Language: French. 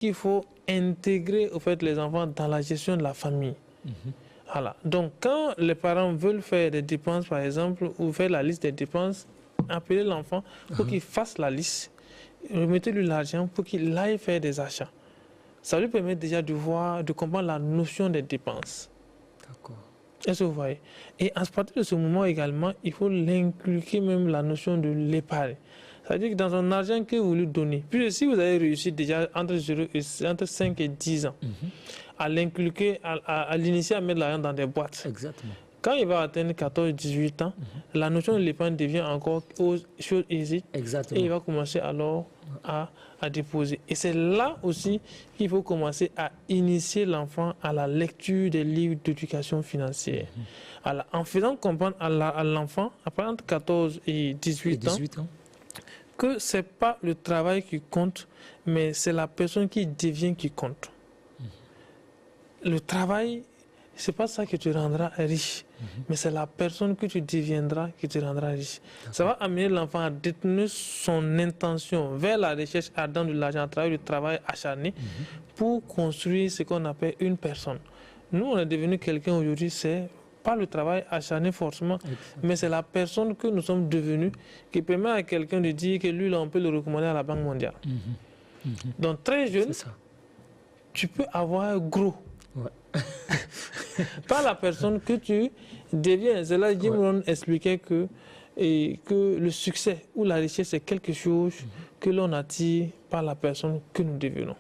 qu'il faut intégrer au fait les enfants dans la gestion de la famille. Voilà. Donc, quand les parents veulent faire des dépenses, par exemple, ou faire la liste des dépenses, appelez l'enfant pour qu'il fasse la liste, remettez-lui l'argent pour qu'il aille faire des achats. Ça lui permet déjà de voir, de comprendre la notion des dépenses. D'accord. Est-ce que vous voyez? Et à partir de ce moment également, il faut l'inculquer même la notion de l'épargne. C'est-à-dire que dans un argent que vous lui donnez, puis si vous avez réussi déjà entre 5 et 10 ans, à l'inculquer, à l'initier à mettre l'argent dans des boîtes. Exactement. Quand il va atteindre 14-18 ans, la notion de l'épargne devient encore chose aisée. Exactement. Et il va commencer alors à déposer. Et c'est là aussi qu'il faut commencer à initier l'enfant à la lecture des livres d'éducation financière. Alors, en faisant comprendre à l'enfant, après entre 14 et 18 ans, que ce n'est pas le travail qui compte, mais c'est la personne qui devient qui compte. Le travail, ce n'est pas ça qui te rendra riche, mais c'est la personne que tu deviendras qui te rendra riche. Ça va amener l'enfant à détenir son intention vers la recherche ardente de l'argent à travers le travail acharné pour construire ce qu'on appelle une personne. Nous, on est devenu quelqu'un aujourd'hui, c'est pas le travail acharné forcément, mais c'est la personne que nous sommes devenus qui permet à quelqu'un de dire que lui, là, on peut le recommander à la Banque mondiale. Donc, très jeune, tu peux avoir gros. Pas la personne que tu deviens. C'est là que Jim Rohn expliquait que le succès ou la richesse est quelque chose que l'on attire par la personne que nous devenons.